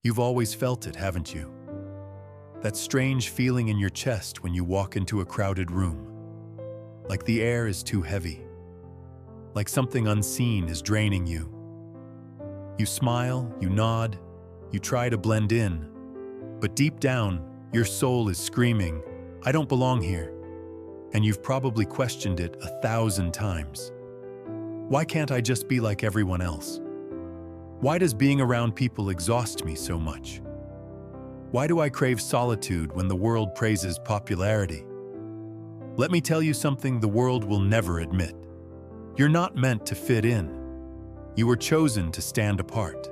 You've always felt it, haven't you? That strange feeling in your chest when you walk into a crowded room. Like the air is too heavy. Like something unseen is draining you. You smile, you nod, you try to blend in. But deep down, your soul is screaming, "I don't belong here." And you've probably questioned it 1,000 times. Why can't I just be like everyone else? Why does being around people exhaust me so much? Why do I crave solitude when the world praises popularity? Let me tell you something the world will never admit. You're not meant to fit in. You were chosen to stand apart.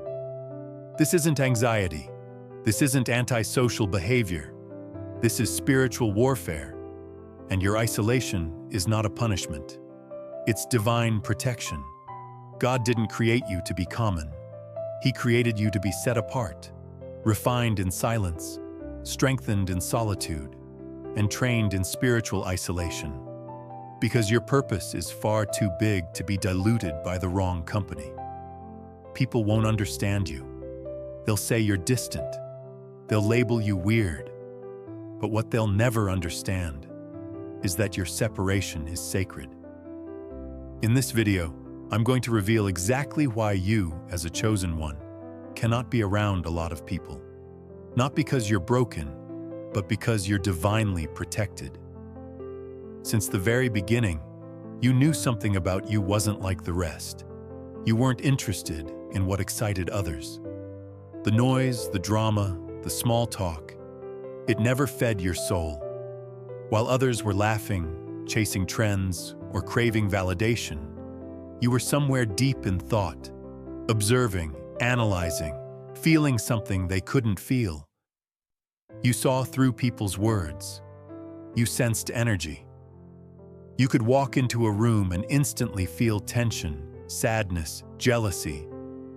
This isn't anxiety. This isn't antisocial behavior. This is spiritual warfare. And your isolation is not a punishment. It's divine protection. God didn't create you to be common. He created you to be set apart, refined in silence, strengthened in solitude, and trained in spiritual isolation. Because your purpose is far too big to be diluted by the wrong company. People won't understand you. They'll say you're distant. They'll label you weird. But what they'll never understand is that your separation is sacred. In this video, I'm going to reveal exactly why you, as a chosen one, cannot be around a lot of people. Not because you're broken, but because you're divinely protected. Since the very beginning, you knew something about you wasn't like the rest. You weren't interested in what excited others. The noise, the drama, the small talk, it never fed your soul. While others were laughing, chasing trends, or craving validation, you were somewhere deep in thought, observing, analyzing, feeling something they couldn't feel. You saw through people's words. You sensed energy. You could walk into a room and instantly feel tension, sadness, jealousy,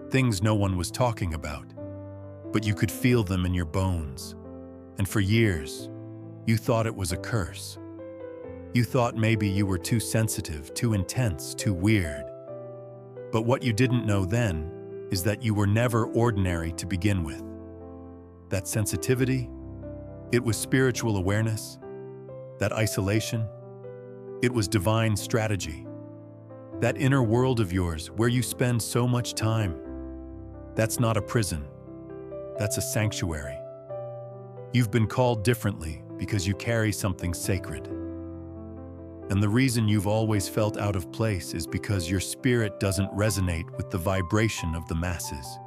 things no one was talking about. But you could feel them in your bones. And for years, you thought it was a curse. You thought maybe you were too sensitive, too intense, too weird. But what you didn't know then is that you were never ordinary to begin with. That sensitivity, it was spiritual awareness. That isolation, it was divine strategy. That inner world of yours where you spend so much time, that's not a prison. That's a sanctuary. You've been called differently because you carry something sacred. And the reason you've always felt out of place is because your spirit doesn't resonate with the vibration of the masses.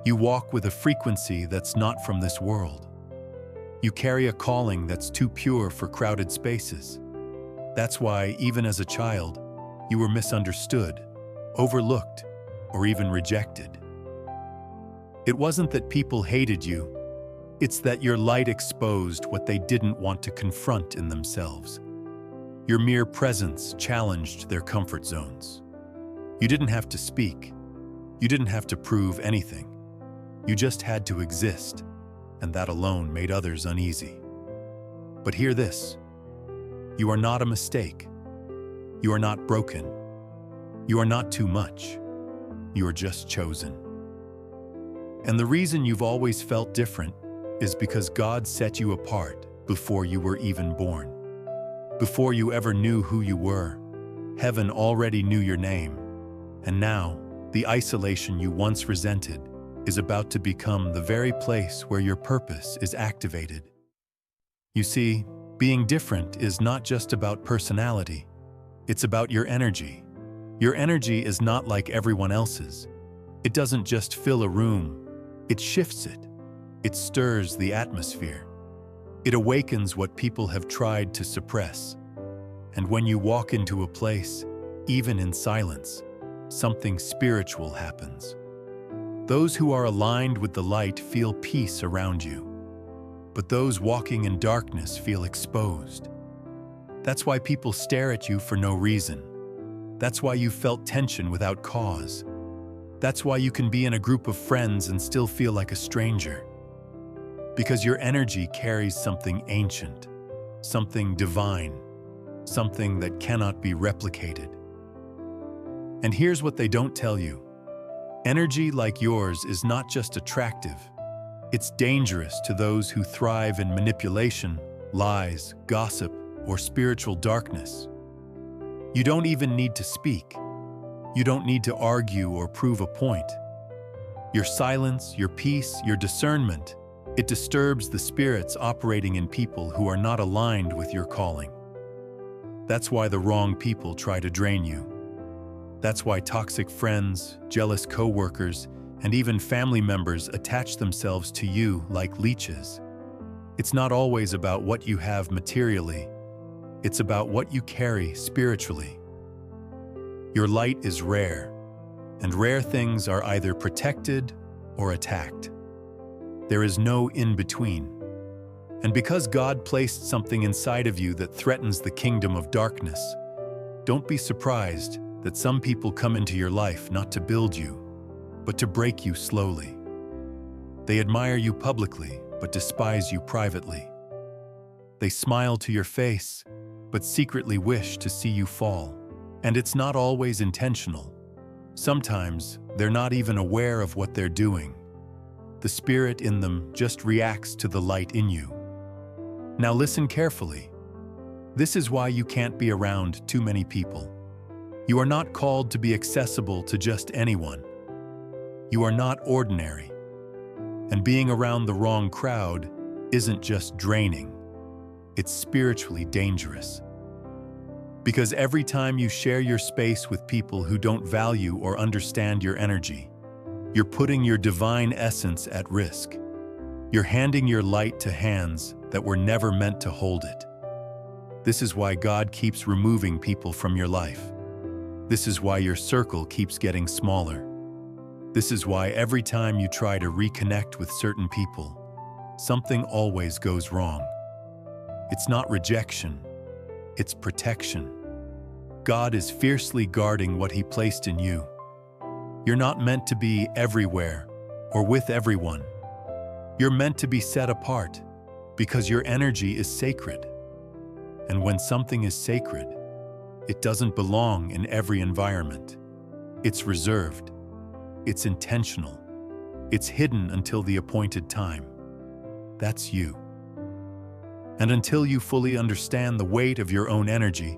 You walk with a frequency that's not from this world. You carry a calling that's too pure for crowded spaces. That's why, even as a child, you were misunderstood, overlooked, or even rejected. It wasn't that people hated you. It's that your light exposed what they didn't want to confront in themselves. Your mere presence challenged their comfort zones. You didn't have to speak. You didn't have to prove anything. You just had to exist, and that alone made others uneasy. But hear this. You are not a mistake. You are not broken. You are not too much. You are just chosen. And the reason you've always felt different is because God set you apart before you were even born. Before you ever knew who you were, heaven already knew your name. And now, the isolation you once resented is about to become the very place where your purpose is activated. You see, being different is not just about personality. It's about your energy. Your energy is not like everyone else's. It doesn't just fill a room. It shifts it. It stirs the atmosphere. It awakens what people have tried to suppress. And when you walk into a place, even in silence, something spiritual happens. Those who are aligned with the light feel peace around you. But those walking in darkness feel exposed. That's why people stare at you for no reason. That's why you felt tension without cause. That's why you can be in a group of friends and still feel like a stranger. Because your energy carries something ancient, something divine, something that cannot be replicated. And here's what they don't tell you. Energy like yours is not just attractive, It's dangerous to those who thrive in manipulation, lies, gossip, or spiritual darkness. You don't even need to speak. You don't need to argue or prove a point. Your silence, your peace, your discernment, it disturbs the spirits operating in people who are not aligned with your calling. That's why the wrong people try to drain you. That's why toxic friends, jealous coworkers, and even family members attach themselves to you like leeches. It's not always about what you have materially. It's about what you carry spiritually. Your light is rare, and rare things are either protected or attacked. There is no in-between. And because God placed something inside of you that threatens the kingdom of darkness, don't be surprised that some people come into your life not to build you, but to break you slowly. They admire you publicly, but despise you privately. They smile to your face, but secretly wish to see you fall. And it's not always intentional. Sometimes they're not even aware of what they're doing. The spirit in them just reacts to the light in you. Now listen carefully. This is why you can't be around too many people. You are not called to be accessible to just anyone. You are not ordinary. And being around the wrong crowd isn't just draining. It's spiritually dangerous. Because every time you share your space with people who don't value or understand your energy, you're putting your divine essence at risk. You're handing your light to hands that were never meant to hold it. This is why God keeps removing people from your life. This is why your circle keeps getting smaller. This is why every time you try to reconnect with certain people, something always goes wrong. It's not rejection, it's protection. God is fiercely guarding what He placed in you. You're not meant to be everywhere or with everyone. You're meant to be set apart because your energy is sacred. And when something is sacred, it doesn't belong in every environment. It's reserved. It's intentional. It's hidden until the appointed time. That's you. And until you fully understand the weight of your own energy,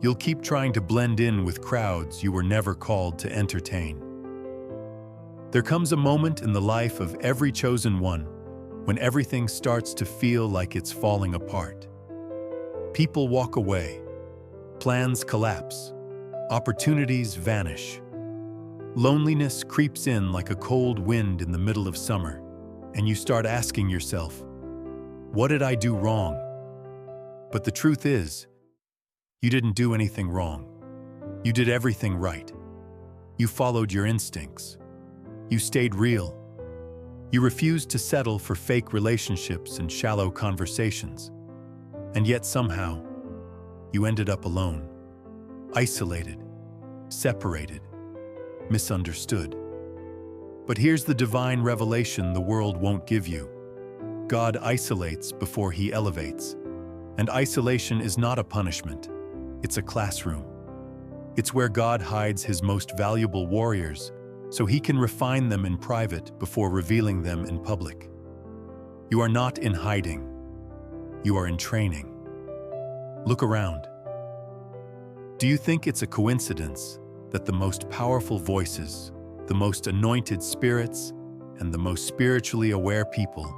you'll keep trying to blend in with crowds you were never called to entertain. There comes a moment in the life of every chosen one when everything starts to feel like it's falling apart. People walk away. Plans collapse. Opportunities vanish. Loneliness creeps in like a cold wind in the middle of summer, and you start asking yourself, what did I do wrong? But the truth is, you didn't do anything wrong. You did everything right. You followed your instincts. You stayed real. You refused to settle for fake relationships and shallow conversations. And yet somehow, you ended up alone, isolated, separated, misunderstood. But here's the divine revelation the world won't give you. God isolates before He elevates. And isolation is not a punishment. It's a classroom. It's where God hides His most valuable warriors so He can refine them in private before revealing them in public. You are not in hiding. You are in training. Look around. Do you think it's a coincidence that the most powerful voices, the most anointed spirits, and the most spiritually aware people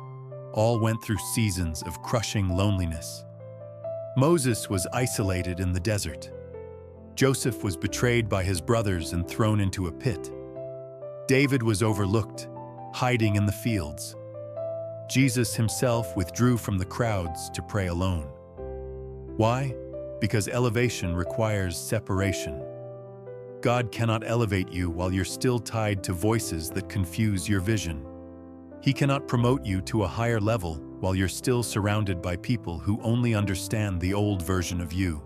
all went through seasons of crushing loneliness? Moses was isolated in the desert. Joseph was betrayed by his brothers and thrown into a pit. David was overlooked, hiding in the fields. Jesus Himself withdrew from the crowds to pray alone. Why? Because elevation requires separation. God cannot elevate you while you're still tied to voices that confuse your vision. He cannot promote you to a higher level while you're still surrounded by people who only understand the old version of you.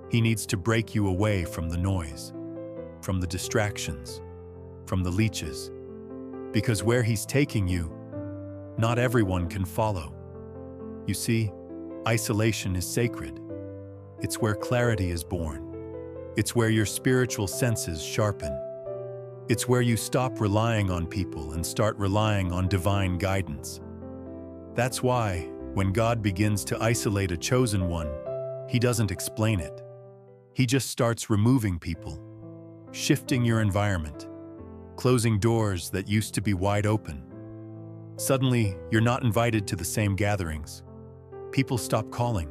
He needs to break you away from the noise, from the distractions, from the leeches. Because where He's taking you, not everyone can follow. You see, isolation is sacred. It's where clarity is born. It's where your spiritual senses sharpen. It's where you stop relying on people and start relying on divine guidance. That's why, when God begins to isolate a chosen one, He doesn't explain it. He just starts removing people, shifting your environment, closing doors that used to be wide open. Suddenly, you're not invited to the same gatherings. People stop calling.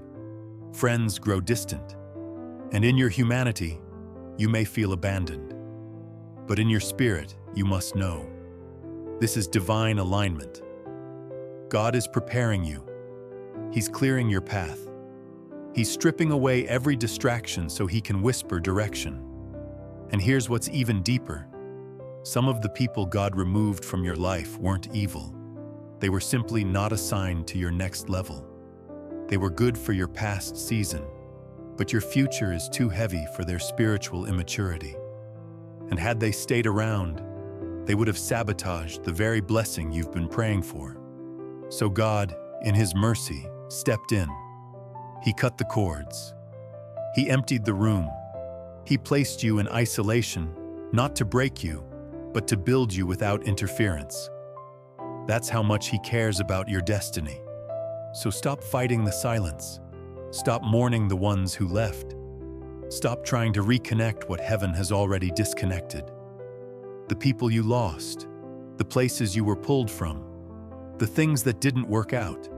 Friends grow distant. And in your humanity, you may feel abandoned. But in your spirit, you must know. This is divine alignment. God is preparing you. He's clearing your path. He's stripping away every distraction so He can whisper direction. And here's what's even deeper. Some of the people God removed from your life weren't evil. They were simply not assigned to your next level. They were good for your past season, but your future is too heavy for their spiritual immaturity. And had they stayed around, they would have sabotaged the very blessing you've been praying for. So God, in His mercy, stepped in. He cut the cords. He emptied the room. He placed you in isolation, not to break you, but to build you without interference. That's how much He cares about your destiny. So stop fighting the silence. Stop mourning the ones who left. Stop trying to reconnect what heaven has already disconnected. The people you lost, the places you were pulled from, the things that didn't work out,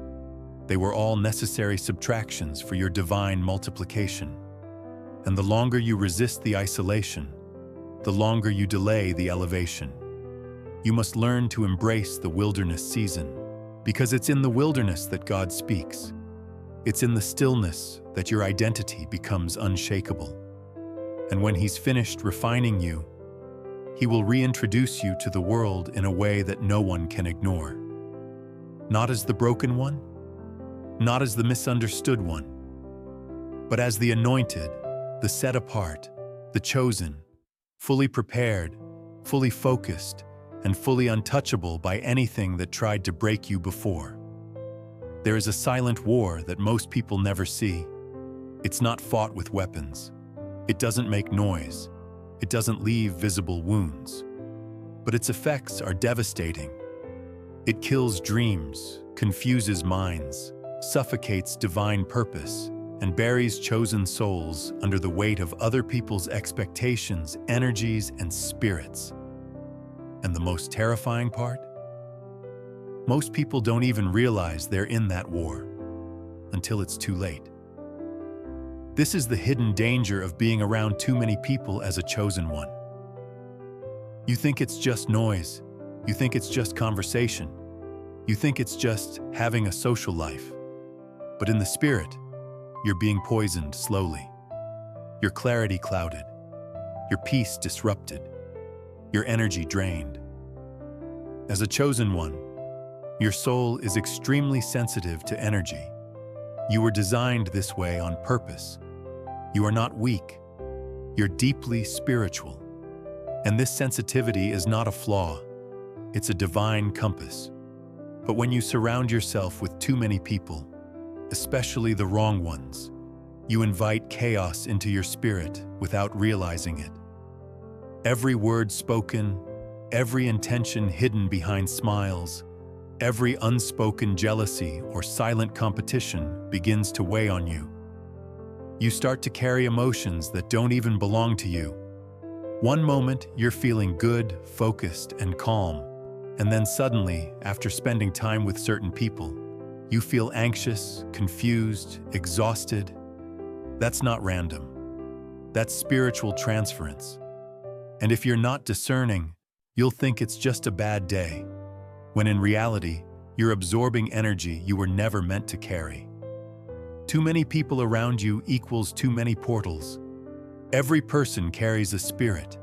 they were all necessary subtractions for your divine multiplication. And the longer you resist the isolation, the longer you delay the elevation. You must learn to embrace the wilderness season, because it's in the wilderness that God speaks. It's in the stillness that your identity becomes unshakable. And when He's finished refining you, He will reintroduce you to the world in a way that no one can ignore. Not as the broken one, not as the misunderstood one, but as the anointed, the set apart, the chosen, fully prepared, fully focused, and fully untouchable by anything that tried to break you before. There is a silent war that most people never see. It's not fought with weapons. It doesn't make noise. It doesn't leave visible wounds. But its effects are devastating. It kills dreams, confuses minds, suffocates divine purpose, and buries chosen souls under the weight of other people's expectations, energies, and spirits. And the most terrifying part? Most people don't even realize they're in that war until it's too late. This is the hidden danger of being around too many people as a chosen one. You think it's just noise. You think it's just conversation. You think it's just having a social life. But in the spirit, you're being poisoned slowly. Your clarity clouded. Your peace disrupted. Your energy drained. As a chosen one, your soul is extremely sensitive to energy. You were designed this way on purpose. You are not weak. You're deeply spiritual. And this sensitivity is not a flaw. It's a divine compass. But when you surround yourself with too many people, especially the wrong ones, you invite chaos into your spirit without realizing it. Every word spoken, every intention hidden behind smiles, every unspoken jealousy or silent competition begins to weigh on you. You start to carry emotions that don't even belong to you. One moment, you're feeling good, focused, and calm. And then suddenly, after spending time with certain people, you feel anxious, confused, exhausted. That's not random. That's spiritual transference. And if you're not discerning, you'll think it's just a bad day, when in reality, you're absorbing energy you were never meant to carry. Too many people around you equals too many portals. Every person carries a spirit.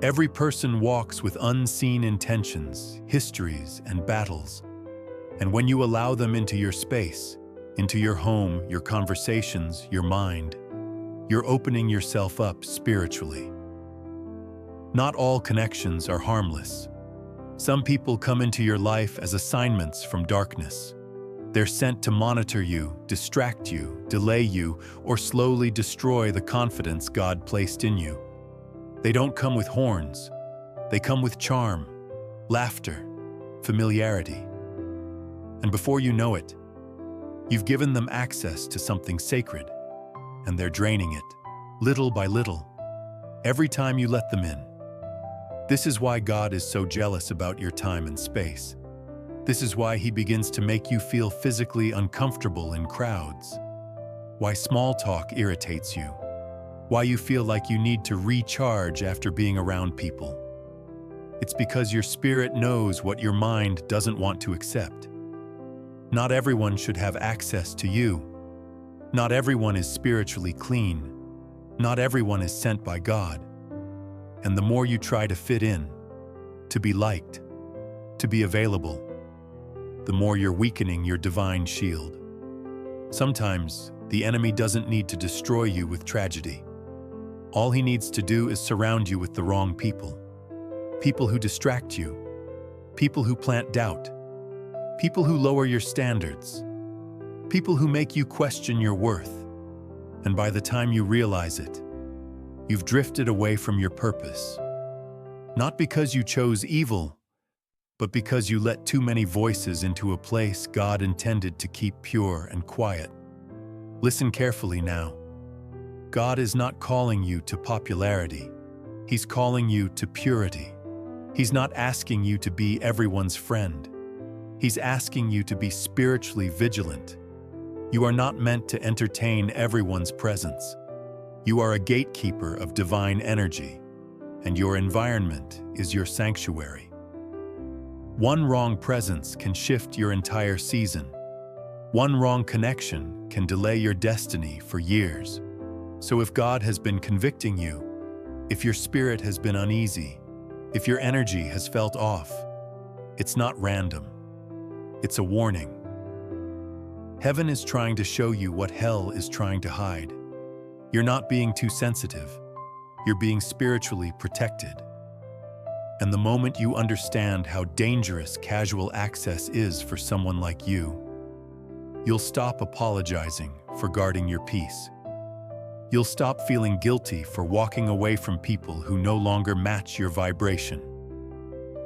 Every person walks with unseen intentions, histories, and battles. And when you allow them into your space, into your home, your conversations, your mind, you're opening yourself up spiritually. Not all connections are harmless. Some people come into your life as assignments from darkness. They're sent to monitor you, distract you, delay you, or slowly destroy the confidence God placed in you. They don't come with horns. They come with charm, laughter, familiarity. And before you know it, you've given them access to something sacred, and they're draining it, little by little, every time you let them in. This is why God is so jealous about your time and space. This is why He begins to make you feel physically uncomfortable in crowds. Why small talk irritates you. Why you feel like you need to recharge after being around people. It's because your spirit knows what your mind doesn't want to accept. Not everyone should have access to you. Not everyone is spiritually clean. Not everyone is sent by God. And the more you try to fit in, to be liked, to be available, the more you're weakening your divine shield. Sometimes, the enemy doesn't need to destroy you with tragedy. All he needs to do is surround you with the wrong people. People who distract you. People who plant doubt. People who lower your standards. People who make you question your worth. And by the time you realize it, you've drifted away from your purpose. Not because you chose evil, but because you let too many voices into a place God intended to keep pure and quiet. Listen carefully now. God is not calling you to popularity. He's calling you to purity. He's not asking you to be everyone's friend. He's asking you to be spiritually vigilant. You are not meant to entertain everyone's presence. You are a gatekeeper of divine energy, and your environment is your sanctuary. One wrong presence can shift your entire season. One wrong connection can delay your destiny for years. So if God has been convicting you, if your spirit has been uneasy, if your energy has felt off, it's not random. It's a warning. Heaven is trying to show you what hell is trying to hide. You're not being too sensitive. You're being spiritually protected. And the moment you understand how dangerous casual access is for someone like you, you'll stop apologizing for guarding your peace. You'll stop feeling guilty for walking away from people who no longer match your vibration.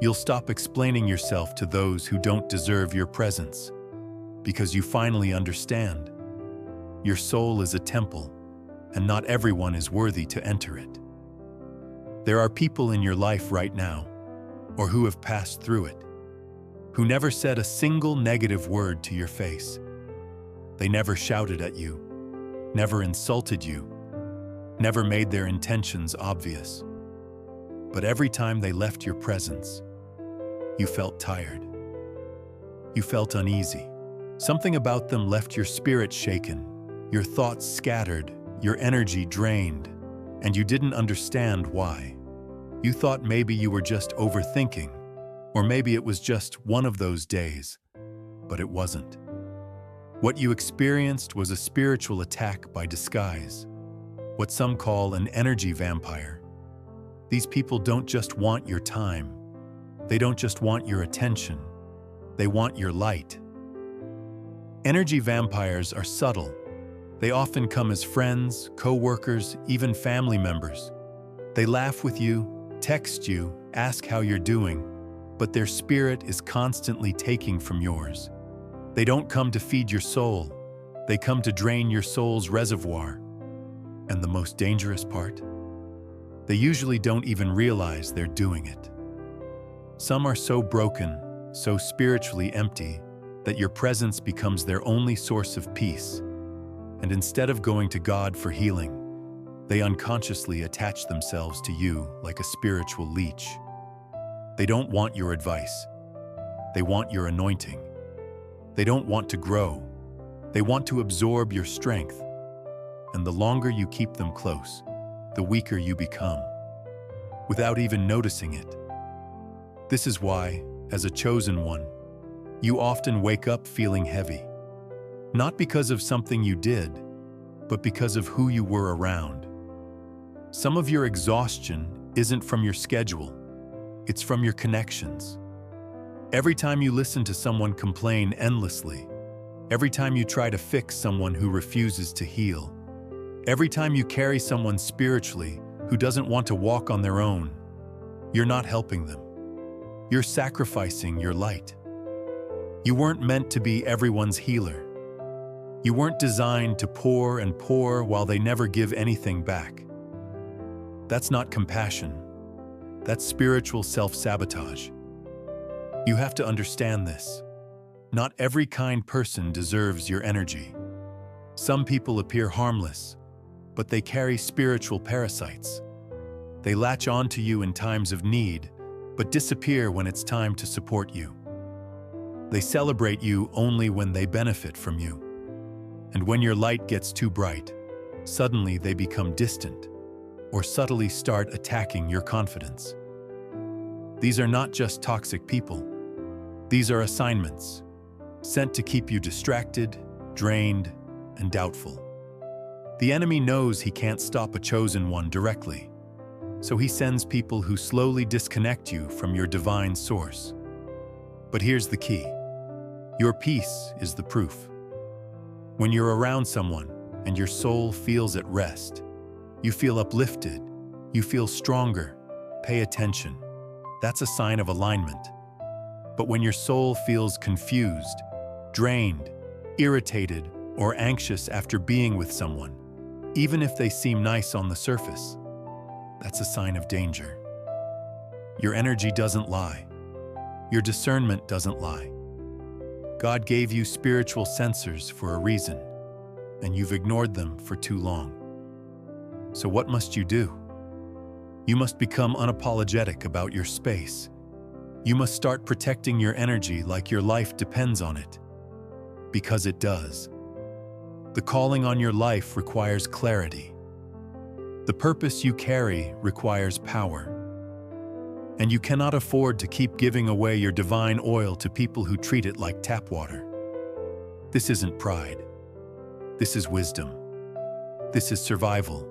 You'll stop explaining yourself to those who don't deserve your presence, because you finally understand. Your soul is a temple, and not everyone is worthy to enter it. There are people in your life right now, or who have passed through it, who never said a single negative word to your face. They never shouted at you, never insulted you, never made their intentions obvious. But every time they left your presence, you felt tired. You felt uneasy. Something about them left your spirit shaken, your thoughts scattered, your energy drained, and you didn't understand why. You thought maybe you were just overthinking, or maybe it was just one of those days, but it wasn't. What you experienced was a spiritual attack by disguise, what some call an energy vampire. These people don't just want your time. They don't just want your attention. They want your light. Energy vampires are subtle. They often come as friends, co-workers, even family members. They laugh with you, text you, ask how you're doing, but their spirit is constantly taking from yours. They don't come to feed your soul. They come to drain your soul's reservoir. And the most dangerous part? They usually don't even realize they're doing it. Some are so broken, so spiritually empty, that your presence becomes their only source of peace. And instead of going to God for healing, they unconsciously attach themselves to you like a spiritual leech. They don't want your advice. They want your anointing. They don't want to grow. They want to absorb your strength. And the longer you keep them close, the weaker you become, without even noticing it. This is why, as a chosen one, you often wake up feeling heavy. Not because of something you did, but because of who you were around. Some of your exhaustion isn't from your schedule, it's from your connections. Every time you listen to someone complain endlessly, every time you try to fix someone who refuses to heal, every time you carry someone spiritually who doesn't want to walk on their own, you're not helping them. You're sacrificing your light. You weren't meant to be everyone's healer. You weren't designed to pour and pour while they never give anything back. That's not compassion. That's spiritual self-sabotage. You have to understand this. Not every kind person deserves your energy. Some people appear harmless, but they carry spiritual parasites. They latch on to you in times of need, but disappear when it's time to support you. They celebrate you only when they benefit from you. And when your light gets too bright, suddenly they become distant or subtly start attacking your confidence. These are not just toxic people. These are assignments sent to keep you distracted, drained, and doubtful. The enemy knows he can't stop a chosen one directly, so he sends people who slowly disconnect you from your divine source. But here's the key. Your peace is the proof. When you're around someone and your soul feels at rest, you feel uplifted, you feel stronger, pay attention. That's a sign of alignment. But when your soul feels confused, drained, irritated, or anxious after being with someone, even if they seem nice on the surface, that's a sign of danger. Your energy doesn't lie. Your discernment doesn't lie. God gave you spiritual sensors for a reason, and you've ignored them for too long. So what must you do? You must become unapologetic about your space. You must start protecting your energy like your life depends on it. Because it does. The calling on your life requires clarity. The purpose you carry requires power. And you cannot afford to keep giving away your divine oil to people who treat it like tap water. This isn't pride. This is wisdom. This is survival.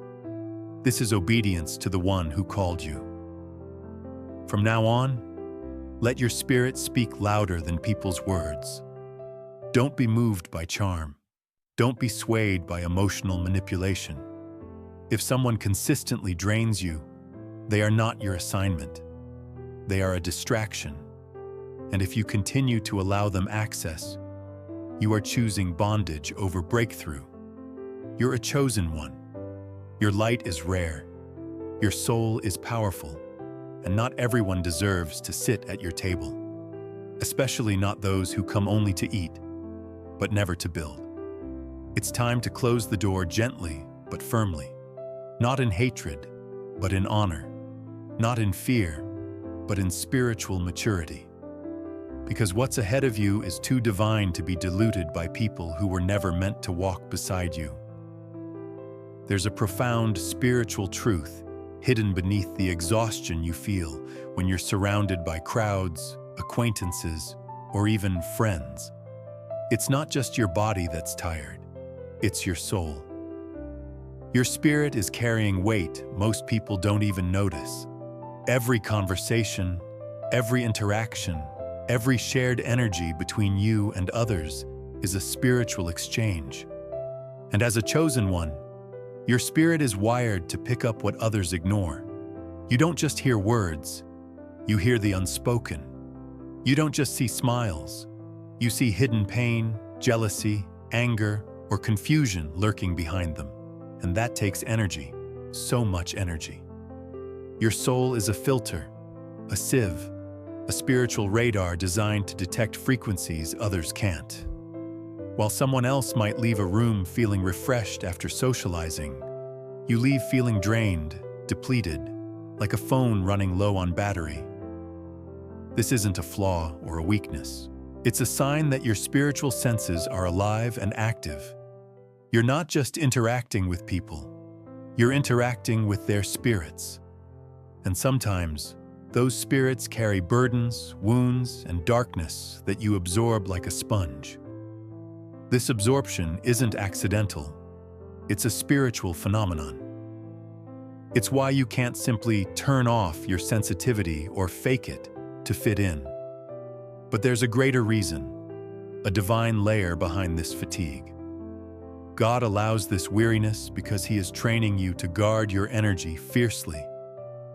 This is obedience to the one who called you. From now on, let your spirit speak louder than people's words. Don't be moved by charm. Don't be swayed by emotional manipulation. If someone consistently drains you, they are not your assignment. They are a distraction. And if you continue to allow them access, you are choosing bondage over breakthrough. You're a chosen one. Your light is rare. Your soul is powerful. And not everyone deserves to sit at your table, especially not those who come only to eat, but never to build. It's time to close the door gently but firmly, not in hatred, but in honor, not in fear, but in spiritual maturity. Because what's ahead of you is too divine to be diluted by people who were never meant to walk beside you. There's a profound spiritual truth hidden beneath the exhaustion you feel when you're surrounded by crowds, acquaintances, or even friends. It's not just your body that's tired, it's your soul. Your spirit is carrying weight most people don't even notice. Every conversation, every interaction, every shared energy between you and others is a spiritual exchange. And as a chosen one, your spirit is wired to pick up what others ignore. You don't just hear words, you hear the unspoken. You don't just see smiles, you see hidden pain, jealousy, anger, or confusion lurking behind them. And that takes energy, so much energy. Your soul is a filter, a sieve, a spiritual radar designed to detect frequencies others can't. While someone else might leave a room feeling refreshed after socializing, you leave feeling drained, depleted, like a phone running low on battery. This isn't a flaw or a weakness. It's a sign that your spiritual senses are alive and active. You're not just interacting with people, you're interacting with their spirits. And sometimes, those spirits carry burdens, wounds, and darkness that you absorb like a sponge. This absorption isn't accidental. It's a spiritual phenomenon. It's why you can't simply turn off your sensitivity or fake it to fit in. But there's a greater reason, a divine layer behind this fatigue. God allows this weariness because He is training you to guard your energy fiercely.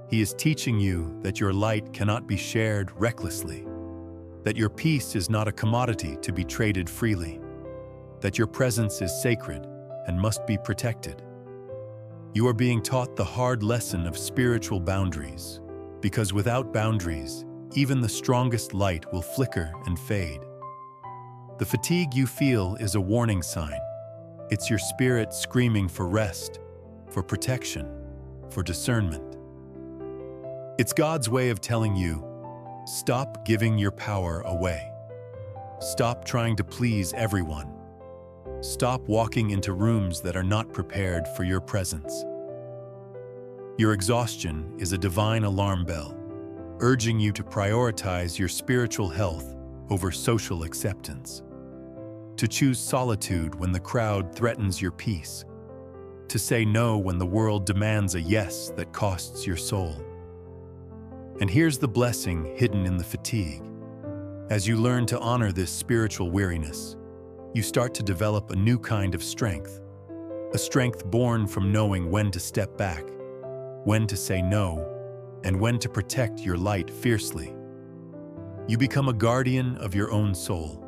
He is teaching you that your light cannot be shared recklessly, that your peace is not a commodity to be traded freely, that your presence is sacred and must be protected. You are being taught the hard lesson of spiritual boundaries, because without boundaries, even the strongest light will flicker and fade. The fatigue you feel is a warning sign. It's your spirit screaming for rest, for protection, for discernment. It's God's way of telling you, stop giving your power away. Stop trying to please everyone. Stop walking into rooms that are not prepared for your presence. Your exhaustion is a divine alarm bell, urging you to prioritize your spiritual health over social acceptance, to choose solitude when the crowd threatens your peace, to say no when the world demands a yes that costs your soul. And here's the blessing hidden in the fatigue. As you learn to honor this spiritual weariness, you start to develop a new kind of strength, a strength born from knowing when to step back, when to say no, and when to protect your light fiercely. You become a guardian of your own soul.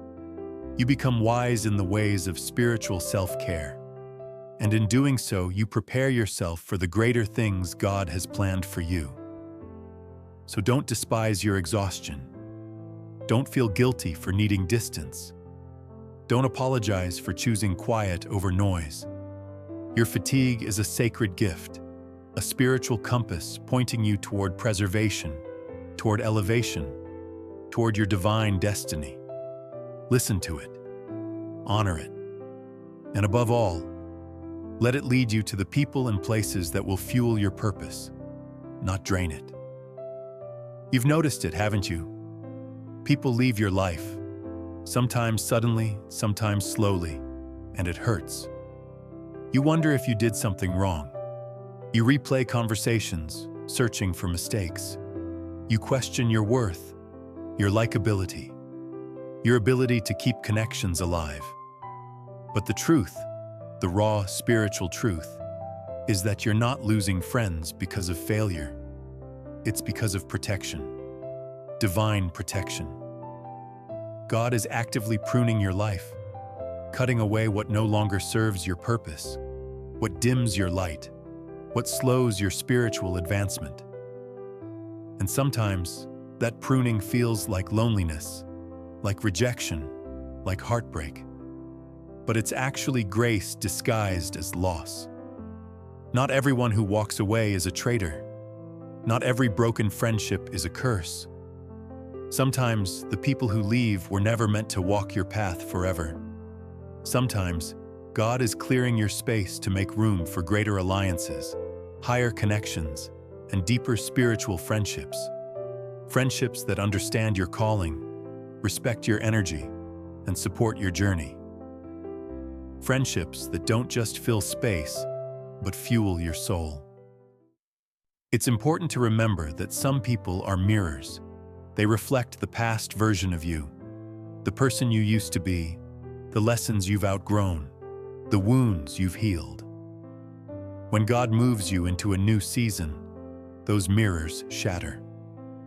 You become wise in the ways of spiritual self-care. And in doing so, you prepare yourself for the greater things God has planned for you. So don't despise your exhaustion. Don't feel guilty for needing distance. Don't apologize for choosing quiet over noise. Your fatigue is a sacred gift, a spiritual compass pointing you toward preservation, toward elevation, toward your divine destiny. Listen to it, honor it, and above all, let it lead you to the people and places that will fuel your purpose, not drain it. You've noticed it, haven't you? People leave your life, sometimes suddenly, sometimes slowly, and it hurts. You wonder if you did something wrong. You replay conversations, searching for mistakes. You question your worth, your likability, your ability to keep connections alive. But the truth, the raw spiritual truth, is that you're not losing friends because of failure. It's because of protection, divine protection. God is actively pruning your life, cutting away what no longer serves your purpose, what dims your light, what slows your spiritual advancement. And sometimes, that pruning feels like loneliness, like rejection, like heartbreak. But it's actually grace disguised as loss. Not everyone who walks away is a traitor. Not every broken friendship is a curse. Sometimes, the people who leave were never meant to walk your path forever. Sometimes, God is clearing your space to make room for greater alliances, higher connections, and deeper spiritual friendships. Friendships that understand your calling, respect your energy, and support your journey. Friendships that don't just fill space, but fuel your soul. It's important to remember that some people are mirrors. They reflect the past version of you, the person you used to be, the lessons you've outgrown, the wounds you've healed. When God moves you into a new season, those mirrors shatter.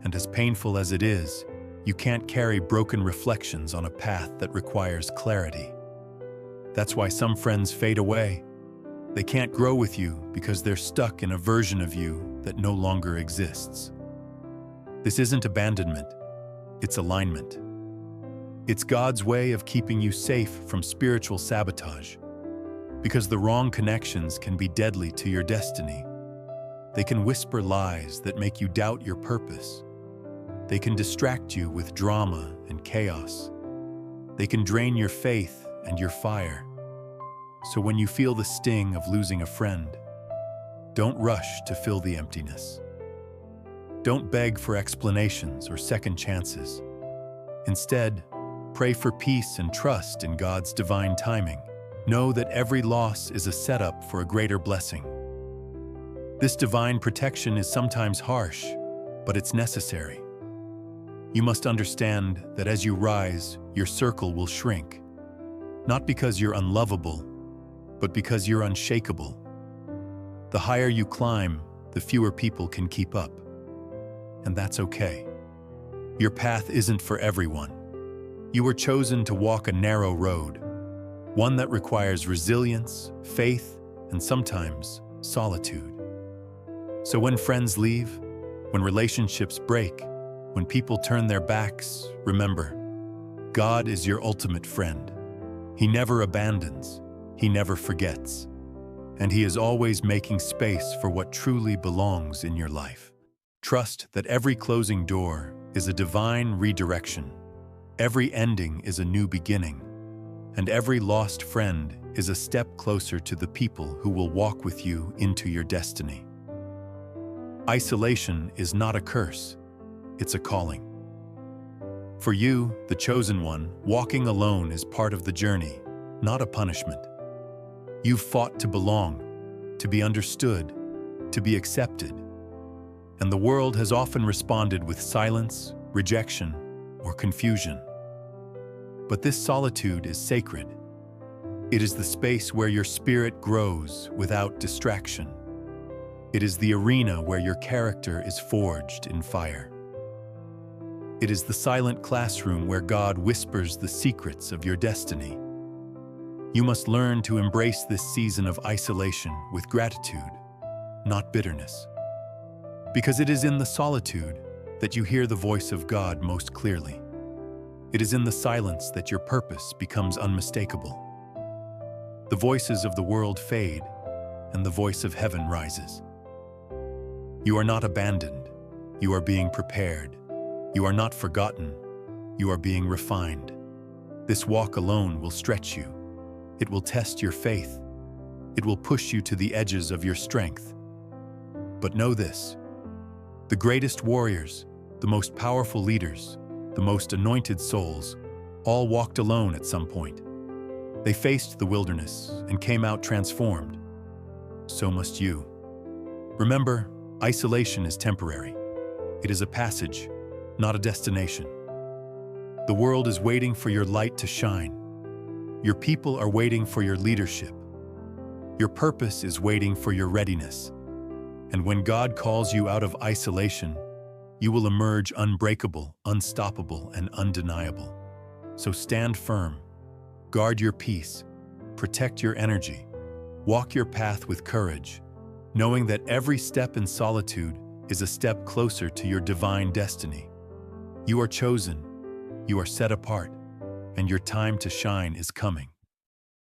And as painful as it is, you can't carry broken reflections on a path that requires clarity. That's why some friends fade away. They can't grow with you because they're stuck in a version of you that no longer exists. This isn't abandonment, it's alignment. It's God's way of keeping you safe from spiritual sabotage, because the wrong connections can be deadly to your destiny. They can whisper lies that make you doubt your purpose. They can distract you with drama and chaos. They can drain your faith and your fire. So when you feel the sting of losing a friend, don't rush to fill the emptiness. Don't beg for explanations or second chances. Instead, pray for peace and trust in God's divine timing. Know that every loss is a setup for a greater blessing. This divine protection is sometimes harsh, but it's necessary. You must understand that as you rise, your circle will shrink. Not because you're unlovable, but because you're unshakable. The higher you climb, the fewer people can keep up. and that's okay. Your path isn't for everyone. You were chosen to walk a narrow road, one that requires resilience, faith, and sometimes solitude. So when friends leave, when relationships break, when people turn their backs, remember, God is your ultimate friend. He never abandons, He never forgets, and He is always making space for what truly belongs in your life. Trust that every closing door is a divine redirection, every ending is a new beginning, and every lost friend is a step closer to the people who will walk with you into your destiny. Isolation is not a curse, it's a calling. For you, the chosen one, walking alone is part of the journey, not a punishment. You've fought to belong, to be understood, to be accepted. And the world has often responded with silence, rejection, or confusion. But this solitude is sacred. It is the space where your spirit grows without distraction. It is the arena where your character is forged in fire. It is the silent classroom where God whispers the secrets of your destiny. You must learn to embrace this season of isolation with gratitude, not bitterness. Because it is in the solitude that you hear the voice of God most clearly. It is in the silence that your purpose becomes unmistakable. The voices of the world fade, and the voice of heaven rises. You are not abandoned. You are being prepared. You are not forgotten. You are being refined. This walk alone will stretch you. It will test your faith. It will push you to the edges of your strength. But know this: the greatest warriors, the most powerful leaders, the most anointed souls, all walked alone at some point. They faced the wilderness and came out transformed. So must you. Remember, isolation is temporary. It is a passage, not a destination. The world is waiting for your light to shine. Your people are waiting for your leadership. Your purpose is waiting for your readiness. And when God calls you out of isolation, you will emerge unbreakable, unstoppable, and undeniable. So stand firm, guard your peace, protect your energy, walk your path with courage, knowing that every step in solitude is a step closer to your divine destiny. You are chosen, you are set apart, and your time to shine is coming.